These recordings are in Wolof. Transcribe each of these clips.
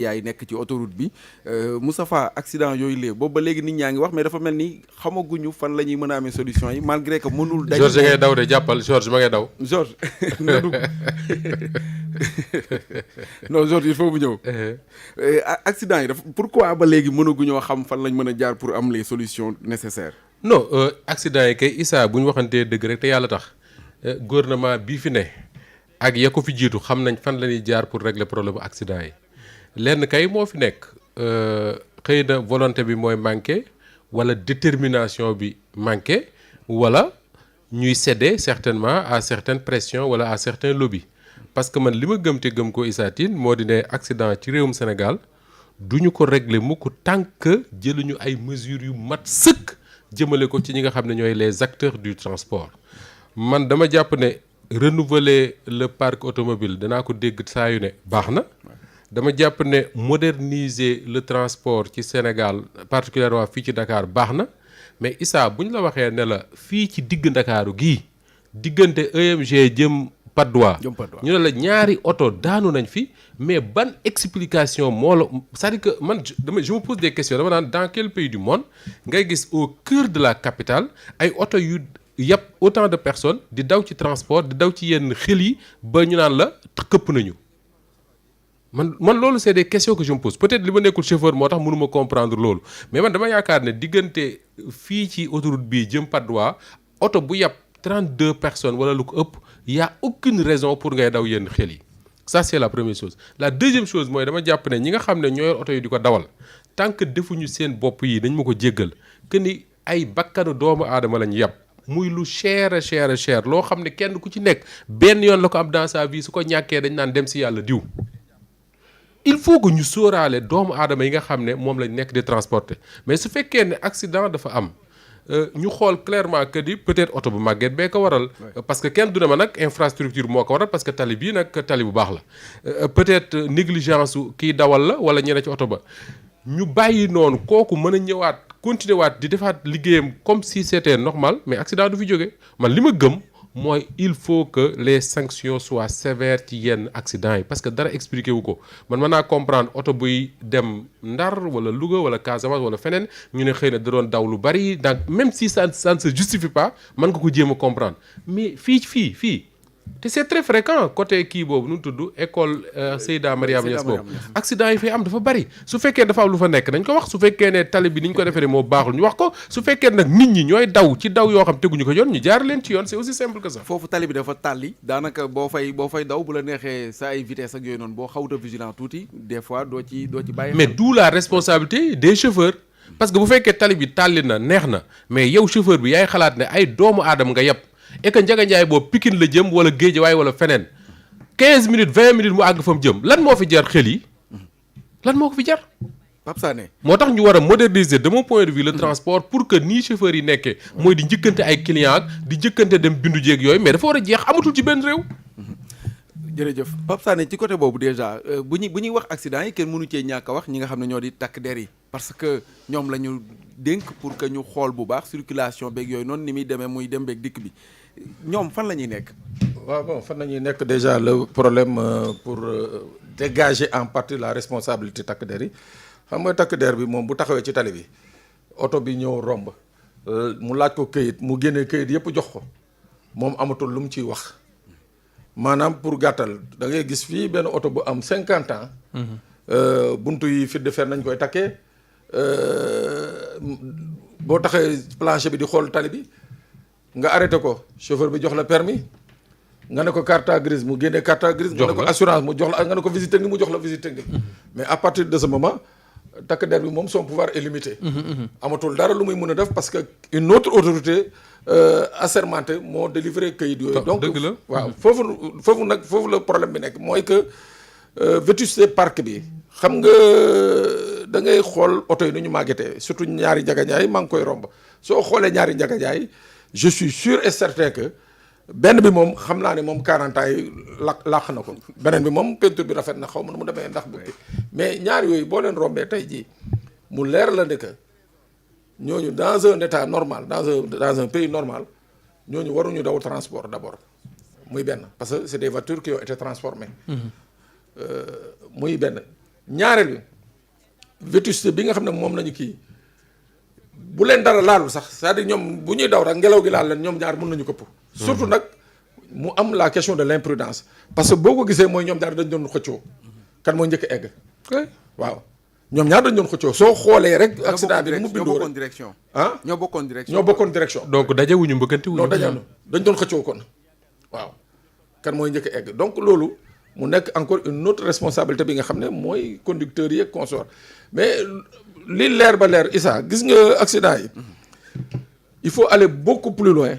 yaay nekk ci autoroute bi Moustapha accident yooyu léegi boobu ba léegi nit ñaa ngi wax mais dafa mel ni xamaguñu fan la ñuy mën a amee solution yi malgré que mënul. dañ Georges ngay daw de jàppal Georges ma ngay daw. Georges na dugg non Georges il faut mu ñëw. accident yi dafa pourquoi ba léegi mënaguñoo xam fan lañ mën a jaar pour am les solutions nécessaires. non accident yi kay Issa bu ñu waxantee dëgg rek te yàlla tax gouvernement bii fi ne ak ya ko fi jiitu xam nañ fan la ñuy jaar pour régler problème accident yi. lenn kay moo fi nekk xëy na volonté bi mooy manqué wala détermination bi manqué wala ñuy céder certainement à certaines pressions wala à certains lobbies parce que man li ma gëm te gëm ko Issa Tine moo di ne accident ci réewum Sénégal duñu ko régler mukk tant que jëluñu ay mesures yu mat sëkk jëmale ko ci ñi nga xam ne ñooy les acteurs du transport man dama jàpp ne renouveler le parc automobile danaa ko dégg saa yu ne baax na. dama jàpp ne moderniser le transport ci Sénégal particulièrement fii ci Dakar baax na mais Issa bu ñu la waxee ne la fii ci digg Ndakaaru gii diggante EMG jëm Patte d'Oie ñu ne la ñaari oto daanu nañ fi mais ban explication moo la c'est-à-dire que man je me pose des questions dama naan dans quel pays du monde ngay gis au cœur de la capitale ay oto yu yàpp autant de personnes di daw ci transport di daw ci yenn xel yi ba ñu naan la këpp nañu. man loolu c'est des questions que je me pose peut-être li ma nekkul chauffeur moo tax mënuma comprendre loolu mais man dama yaakaar ne diggante fii ci autoroute bii jëm Patte d'Oie oto bu yàpp 32 personnes wala lu ko ëpp y a aucune raison pour ngay daw yenn xel yi ça c'est la première chose. la deuxième chose mooy dama jàpp ne ñi nga xam ne ñoo yor oto yi di ko dawal tant que defuñu seen bopp yi dañ ma ko jéggal que ni ay bakkanu doomu aadama lañ yàpp muy lu cher a cher a cher loo xam ne kenn ku ci nekk benn yoon la ko am dans sa vie su ko ñàkkee dañ naan dem si yàlla diw. il faut que ñu sóoraale doomu aadama yi nga xam ne moom lañ nekk di transporter mais su fekkee ne accident dafa am ñu xool clairement que di peut-être oto bu màgget bee ko waral. parce que kenn du ne ma nag infrastructure moo ko waral parce que tali bii nag tali bu baax la. peut-être négligence su kiy dawal la wala ñeneen ci oto ba ñu bàyyi noonu kooku mën a ñëwaat continuer waat di defaat liggéeyam comme si c'était normal mais accident du fi jóge man li ma gëm. mooy il faut que les sanctions soient sévères ci yenn accidents yi parce que dara expliqué wu ko man mën naa comprendre oto buy dem Ndar wala Louga wala Casamance wala feneen ñu ne xëy na da doon daw lu bari donc même si ça ne se justifie pas mën nga ko jéem a comprendre mais fii te c'est très fréquent côté kii boobu nu mu tudd école Seyda Mariama Niass boobu accident yi fay am dafa bari su fekkee dafa am lu fa nekk dañ ko wax su fekkee ne tali bi ni ñu ko defee moo baaxul ñu wax ko su fekkee nag nit ñi ñooy daw ci daw yoo xam teguñu ko yoon ñu jaar leen ci yoon c'est aussi simple que ça. foofu tali bi dafa tàlli daanaka boo fay daw bu la neexee sa ay vitesse ak yooyu noonu boo xawta vigilant tuuti des fois doo ci bàyyi. mais d'où la responsabilité des chauffeurs parce que bu fekkee tali bi tàlli na neex na mais yow chauffeur bi yaay xalaat ne ay doomu aadama nga yàpp et que Ndiaga Ndiaye boobu Pikine la jëm wala Guédiawaye wala feneen 15 minutes 20 minutes mu àgg fa mu jëm lan moo fi jar xel yi lan moo ko fi jar. Pape Sané moo tax ñu war a moderniser de mon point de vue le transport pour que nii chauffeurs yi nekkee mooy di njëkkante ay clients ak di njëkkante dem bindu jéeg yooyu mais dafa war a jeex amatul ci benn réew. jërëjëf Pape Sané ci côté boobu déjà bu ñuy wax accident yi kenn mënu cee ñàkk a wax ñi nga xam ne ñoo di takk der yi parce que ñoom la ñu dénk pour que ñu xool bu baax circulation beeg yooyu noonu ni muy demee muy dem beeg dikk bi ñoom fan la ñuy nekk. waaw bon fan la ñuy nekk déjà le problème pour dégager en partie la responsabilité takk der yi xam nga takk der bi moom bu taxawee ci tali bi oto bi ñëw romb mu laaj ko këyit mu génnee këyit yëpp jox ko moom amatul lu mu ciy wax. maanaam pour gàttal da ngay gis fii benn oto bu am 50 ans. buntu yi fit de fer nañ koy takkee boo taxee plancher bi di xool tali bi nga arrêté ko chauffeur bi jox la permis nga ne ko carte grise mu génnee carte grise. nga ne ko assurance mu jox la nga ne ko visite technique mu jox la visite technique. mais à partir de ce moment takk der bi moom son pouvoir est limité. amatul dara lu muy mën a def parce que une autre autorité. assermenté moo délivré kayit yooyu. donc waaw foofu la problème bi nekk mooy que vétusté parc bi xam nga da ngay xool oto yi nu ñu màggetee surtout ñaari njagañaay maa ngi koy romb soo xoolee ñaari njagañaay je suis sûr et certain que benn bi moom xam naa ne moom 40 ans yi làq na ko beneen bi moom peinture bi rafet na xaw ma nu mu demee ndax bukki mais ñaar yooyu boo leen rombee tey jii mu leer la ne que ñooñu dans un état normal dans un pays normal ñooñu waruñu daw transport d'abord muy benn parce que c'est des voitures qui ont été transformées muy benn ñaareel bi vétusté bi nga xam ne moom lañu kii bu leen dara laalul sax c'est-à-dire ñoom bu ñuy daw rek ngelaw gi laal leen ñoom ñaar mën nañu këpp. surtout nag mu am la question de l'imprudence parce que boo ko gisee mooy ñoom ñaar dañ doon xëccoo kan mooy njëkk egg. waaw ñoom ñaar dañ doon xëccoo soo xoolee rek. accident bi mu bindoo ñoo bokkoon direction. ah ñoo bokkoon direction. ñoo bokkoon direction. donc dajewuñu mbëkkante wuñu. non dañu dañ doon xëccoo kon waaw kan mooy njëkk egg donc loolu mu nekk encore une autre responsabilité bi nga xam ne mooy conducteurs yi ak consort mais li leer ba leer Issa gis nga accident yi il faut aller beaucoup plus loin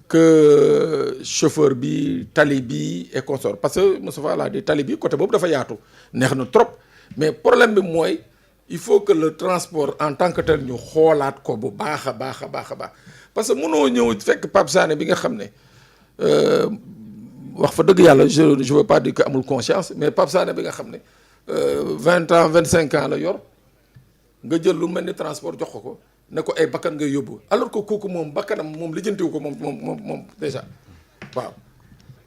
que chauffeur bi tali bi et consort parce que Moustapha laa di tali bi côté boobu dafa yaatu neex na trop mais problème bi mooy il faut que le transport en tant que tel ñu xoolaat ko bu baax a baax a baax a baax parce que mënoo ñëw fekk Pape Sané bi nga xam ne wax fa dëgg yàlla je veux pas dire que amul conscience mais Pape Sané bi nga xam ne 20 ans 25 ans la yor nga jël lu mel ni transport jox ko ne ko ay bakkan ngay yóbbu alors que kooku moom bakkanam moom lijjantiwu ko moom déjà waaw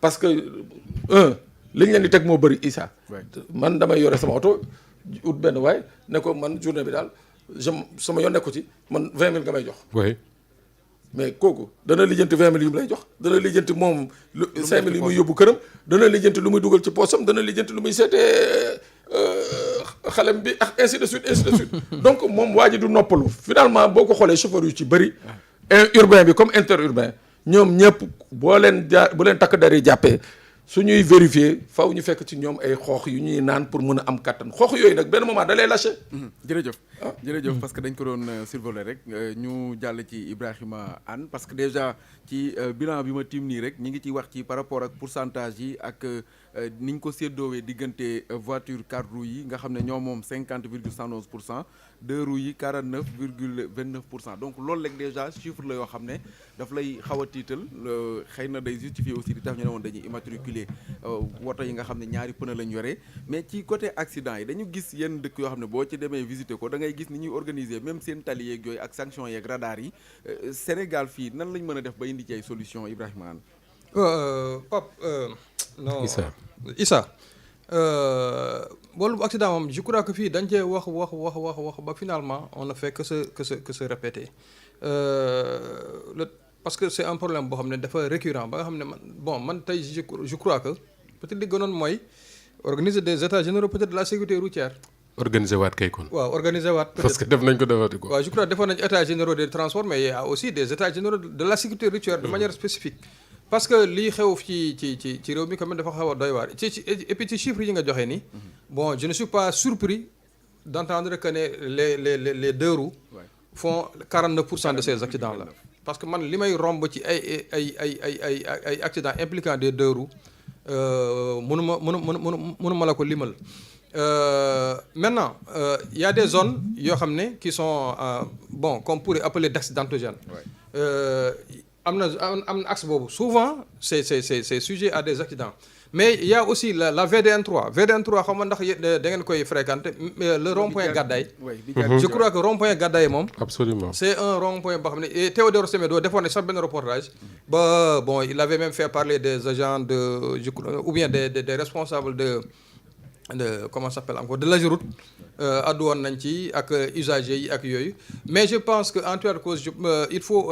parce que li ñu leen di teg moo bëri Issa man damay yore sama oto ut benn waay ne ko man journée bi daal sama yoon nekku ci man 20 000 nga may jox. oui. mais kooku dana lijjanti 20 000 yu mu lay jox dana lijjanti moom. 5 000 yu muy yóbbu këram dana lijjanti lu muy dugal ci poosam dana lijjanti lu muy seetee xalem bi ak ainsi de suite donc moom waa ji du noppalu finalement boo ko xoolee chauffeur yu ci bëri. urbain bi comme interurbain ñoom ñëpp bu leen takk der yi jàppee su ñuy vérifier faw ñu fekk ci ñoom ay xoox yu ñuy naan pour mën a am kattan xoox yooyu nag benn moment da lay lâché. jërëjëf jërëjëf parce que dañ ko doon survoler rek ñu jàll ci Ibrahima Anne parce que déjà ci bilan bi ma tiim nii rek ñi ngi ci wax ci par rapport ak pourcentage yi ak ni ñu ko séddoowee diggante voiture 4 roues yi nga xam ne ñoo moom 50,111% 2 roues yi 49,29% donc loolu rek déjà chiffre la yoo xam ne daf lay xaw a tiital xëy na day justifier aussi di tax ñu ne woon dañuy immatriculer woto yi nga xam ne ñaari pneu lañ yore mais ci côté accident yi dañu gis yenn dëkk yoo xam ne boo ci demee visiter ko da ngay gis ni ñuy organiser même seen tali yeeg yooyu ak sanction yeeg radar yi Sénégal fii nan lañ mën a def ba indi ci ay solution Ibrahima Anne. Pape non Issa wàllum accident moom je crois que fii dañ cee wax ba finalement on ne fait que se répéter parce que c'est un problème boo xam ne dafa récurrent ba nga xam ne man tey je crois que peut-être li gënoon mooy organiser des états généraux peut-être de la sécurité routière. organiser waat kay kon. waaw organiser waat. parce que def nañ ko defati ko. waaw je crois defoon nañu états généraux des transports mais il y a aussi des états généraux de la sécurité routière de manière spécifique. parce que lii xew ci réew mi quand même dafa xaw a doy waar et puis ci chiffres yi nga joxe nii. bon je ne suis pas surpris d'entendre que ne les deux roues font 49% de ces accidents là. parce que man li may romb ci ay accidents impliquant des deux roues mënuma la ko limal. Maintenant il y a des zones yoo xam ne qui sont qu'on pourrait appeler d'accidentogènes. am na axe boobu souvent c'est sujet à des accidents mais il y a aussi la VDN 3 xam nga ndax da ngeen koy fréquenter le rond-point Gadaye. je crois que rond-point Gadaye moom. absolument c'est un rond-point boo xam ne et Théodore Semedo defoon na sax benn reportage ba il avait même fait parler des agents de ou bien des responsables de comment ça s'appelle encore de l'AGEROUTE addu woon nañ ci ak usagers yi ak yooyu mais je pense que en tout cas cause il faut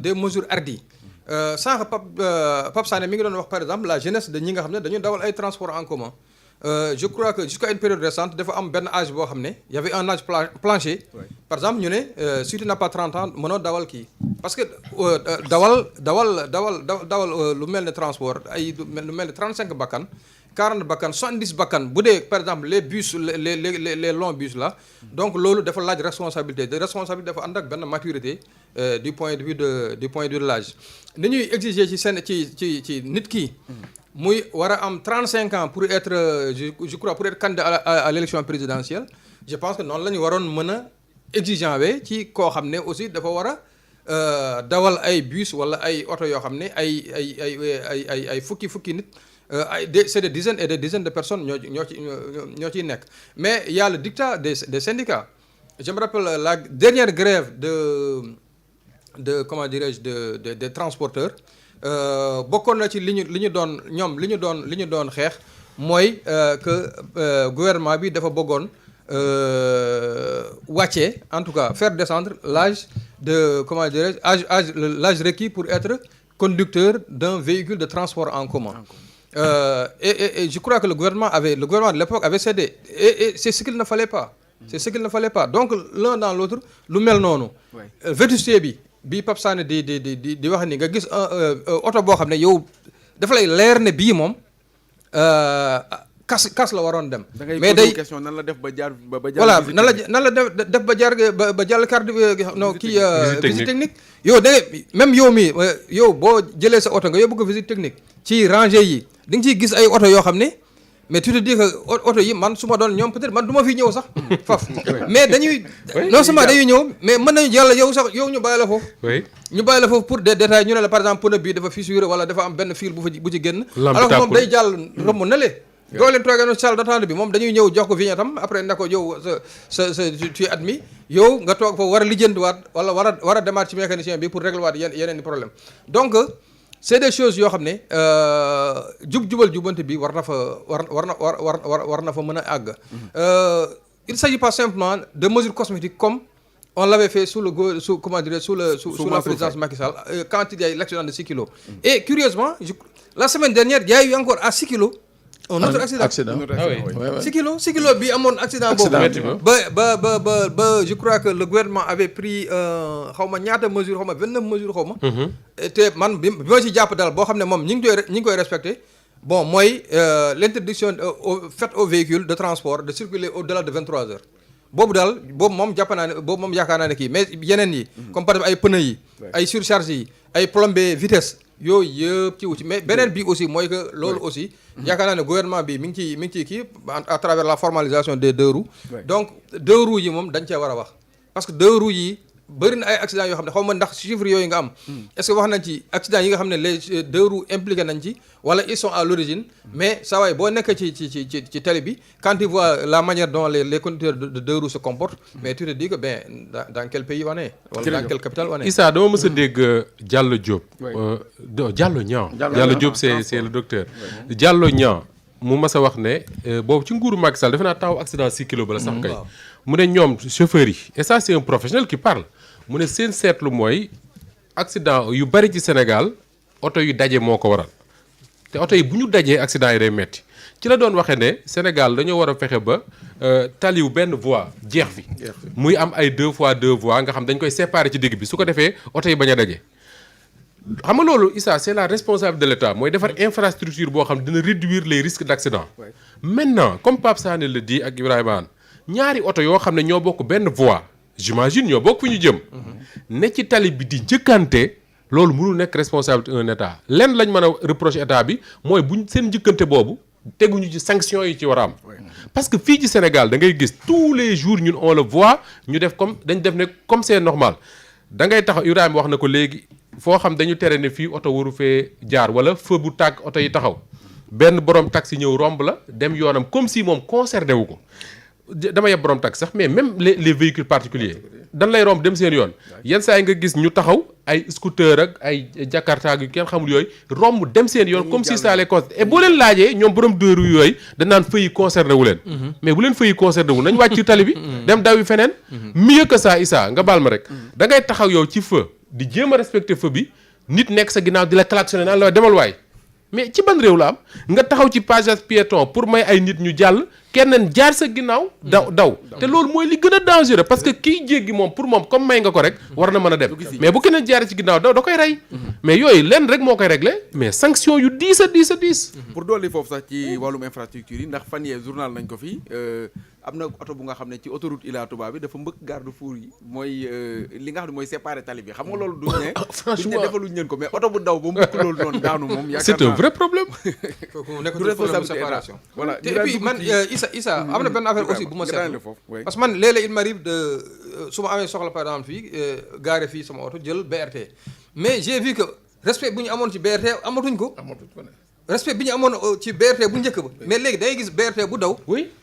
des mesures hardies sànq Pape Sané mi ngi doon wax par exemple la jeunesse de ñi nga xam ne dañu dawal ay transports en commun je crois que jusqu'à une période récente dafa am benn âge boo xam ne y avait un âge plancher par exemple ñu ne si tu n'as pas 30 ans mënoo dawal kii parce que dawal lu mel ne transport ay lu mel ne 35 bakkan 40 bakkan 70 bakkan bu dee par exemple les bus les longs bus là donc loolu dafa laaj responsabilité dafa ànd ak benn maturité du point de vue de l'âge ni ñuy exiger ci nit ki muy war a am 35 ans pour être je crois pour être candidat à l'élection présidentielle je pense que noonu la ñu waroon mën a exigeant we ci koo xam ne aussi dafa war a dawal ay bus wala ay oto yoo xam ne ay fukki nit c'est des dizaines et des dizaines de personnes ñoo ciy nekk mais il y a le dictat des syndicats je me rappelle la dernière grève de comment dirais-je des transporteurs bokkoon na ci li ñu doon xeex mooy que gouvernement bi dafa bëggoon wàccee en tout cas faire descendre l'âge de comment dirais-je l'âge requis pour être conducteur d'un véhicule de transport en commun. Et je crois que le gouvernement de l'époque avait cédé et c'est ce qu'il ne fallait pas. C'est ce qu'il ne fallait pas donc l'un dans l'autre lu mel noonu. vétusté bi Pape Sané di wax ni nga gis oto boo xam ne yow dafa lay leer ne bii moom kas la waroon dem. mais day question nan la def ba jaar voilà nan la def ba jaar ba jàll carte non kii visite technique. yow da ngay même yow mi yow boo jëlee sa oto nga yóbbu ko visite technique ci rangée yi di nga ciy gis ay oto yoo xam ne mais tu te dis que oto yi man su ma doon ñoom peut-être man du ma fi ñëw sax faf mais dañuy non seulement dañuy ñëw mais mën nañu jàll yow sax yow ñu bàyyi la foofu. ñu bàyyi la foofu pour des détails ñu ne la par exemple pneu bii dafa fissuré wala dafa am benn fil bu ci génn. alors que moom day jàll romb na le. doo leen toogee noonu salle d'attente bi moom dañuy ñëw jox ko vignette am après ne ko yow sa tu es admis yow nga toog fa war a lijjantiwaat wala war a demaat ci mécanicien bi pour régler waat yeneen i problème donc c'est des choses yoo xam ne jubal jubante bi war na fa mën a àgg. Il s'agit pas simplement de mesures cosmétiques comme on l'avait fait sous la présidence Macky Sall quand il y a eu l'accident de 6 kilos. Et curieusement la semaine dernière il y a eu encore à 6 kilos un autre accident. 6 kilos bi amoon accident boobu ba je crois que le gouvernement avait pris xaw ma ñaata mesures xaw ma 29 mesures xaw ma. te man bi ma ci jàpp daal boo xam ne moom ñi ngi koy respecté bon mooy l'interdiction faite aux véhicules de transport de circuler au-delà de 23 heures. boobu moom jàpp naa ne boobu moom yaakaar naa ne kii mais yeneen yi. comme par exemple ay pneus yi. ay surcharge yi ay plombé vitesse. yooyu yëpp ci wu ci mais beneen bi aussi mooy que loolu aussi yaakaar naa ne gouvernement bi mi ngi ciy kii à travers la formalisation des 2 roues. donc 2 roues yi moom dañ cee war a wax parce que 2 roues yi bëri na ay accidents yoo xam ne xaw ma ndax chiffres yooyu nga am. est-ce que wax nañ ci accidents yi nga xam ne les 2 roues impliqués nañ ci wala ils sont à l'origine mais saa waay boo nekk ci télé bi quand tu vois la manière dont les conducteurs de 2 roues se comportent mais tu te dis que dans quel pays on est wala dans quelle capitale on est. Issa dama mës a dégg Diallo Diop. Diallo Niang. Diallo Diop c'est le docteur. Diallo Niang mu mas a wax ne boobu ci nguuru Macky Sall defe naa taw accident 6 kilos ba la sax kay. mu ne ñoom chauffeurs yi et ça c'est un professionnel qui parle mu ne seen seetlu mooy accident yu bari ci Sénégal oto yu daje moo ko waral te oto yi bu ñu dajee accident yi day metti ci la doon waxee ne Sénégal dañoo war a fexe ba taliw benn voie jeex fi muy am ay 2 fois 2 voies nga xam dañ koy séparer ci digg bi su ko defee oto yi bañ a daje. xam nga loolu Issa c'est la responsabilité de l'État mooy defar infrastructure boo xam dina réduire les risques d'accident. Maintenant comme Pape Sané le dit ak Ibrahima Anne ñaari oto yoo xam ne ñoo bokk benn voie j'imagine ñoo bokk fu ñu jëm. ne ci tali bi di njëkkante loolu mënul nekk responsabilité un état lenn lañ mën a reprocher état bi mooy buñ seen njëkkante boobu teguñu ci sanctions yi ci war a am. parce que fii ci Sénégal da ngay gis tous les jours ñun on le voit ñu def comme dañ def ne comme c'est normal da ngay taxaw Ibrahima wax na ko léegi foo xam dañu tere ne fii oto waru fee jaar wala feu bu tàkk oto yi taxaw benn borom taxi ñëw romb la dem yoonam comme si moom concerné wu ko. dama yeb borom tax sax mais même les véhicules particuliers dan lay romb dem seen yoon yenn saa yi nga gis ñu taxaw ay scooter ak ay jakarta yu kenn xamul yooyu romb dem seen yoon comme si ça les concerne et boo leen laajee ñoom borom deux roues yooyu dañ naan feu yi concerné wu leen mais bu leen feu yi concerné wu nañ wàcc ci tali bi dem daw yi feneen mieux que ça Issa nga baal ma rek da ngay taxaw yow ci feu di jéem a respecter feu bi nit nekk sa ginnaaw di la klaxonné naan la demal waay mais ci ban réew la am nga taxaw ci passage piéton pour may ay nit ñu jàll kenn jaar sa ginnaaw daw te loolu mooy li gën a dangereux parce que kiy jéggi moom pour moom comme may nga ko rek war na mën a dem mais bu keneen jaaree ci ginnaaw daw da koy rey mais yooyu lenn rek moo koy régler mais sanction yu diis a diis pour dolli foofu sax ci wàllum infrastructure yi ndax fan yee journal nañ ko fii am na oto bu nga xam ne ci autoroute Ila Touba bi dafa mbëkk garde-fou yi mooy li nga xam ne mooy séparer tali bi xam nga loolu duñ ne duñ ne defaluñ leen ko mais oto bu daw ba mbëkk loolu noonu daanu moom c'est un vrai problème du responsabilité séparation voilà et puis man Issa am na benn affaire aussi bu ma seetlu parce que man léeg-léeg il m'arrive de su ma amee soxla par exemple fii gaare fii sama oto jël BRT mais j'ai vu que respect bu ñu amoon ci BRT amatuñ ko respect bi ñu amoon ci BRT bu njëkk ba mais léegi da ngay gis BRT bu daw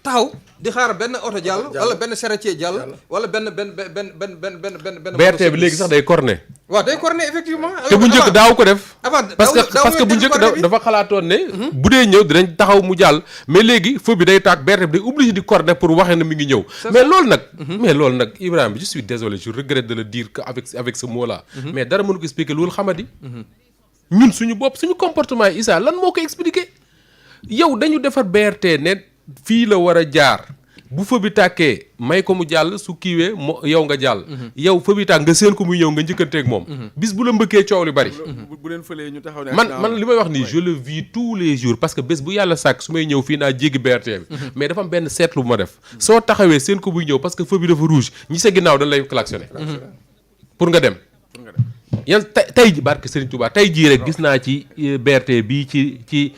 taxaw di xaar benn oto jàll wala benn charretier jàll wala benn BRT bi léegi sax day corné waaw day corné effectivement. te bu njëkk daaw ko def. avant parce que bu njëkk dafa xalaatoon ne. bu dee ñëw dinañ taxaw mu jàll. mais léegi feu bi day tàkk BRT bi day obligé di corné pour waxee na mi ngi ñëw. mais loolu nag Ibrahima je suis désolé je regrette de le dire que avec ce mot là. mais dara mënu ko expliquer loolu xamadi. ñun suñu bopp suñu comportement yi Issa lan moo ko expliquer yow dañu defar BRT ne fii la war a jaar. bu feu bi tàkkee may ko mu jàll su kiiwee yow nga jàll. yow feu bi tàkk nga seen ko muy ñëw nga njëkkanteeg moom. bis bu la mbëkkee coow li bari. bu leen fëlee ñu taxaw ne man li may wax nii je le vis tous les jours parce que bés bu yàlla sàkk su may ñëw fii naa jéggi BRT bi. mais dafa am benn seetlu bu ma def. soo taxawee seen ko muy ñëw parce que feu bi dafa rouge ñi sa ginnaaw dañ lay klaxonné. pour nga dem. yan tey ji barke Serigne Touba tey jii rek gis naa ci BRT bii ci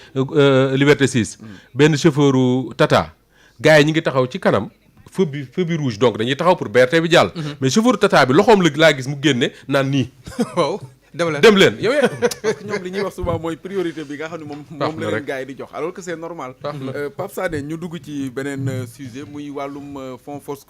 Liberté 6. benn chauffeuru Tata. gars yi ñi ngi taxaw ci kanam feu bi rouge donc dañuy taxaw pour BRT bi jàll. mais chauffeur Tata bi loxoom la laa gis mu génne naan nii. waaw dem leen yow parce que ñoom li ñuy wax souvent mooy priorité bi nga xam ne moom la leen gars yi di jox alors que c'est normal. Pape Sané ñu dugg ci beneen sujet muy wàllum fonds force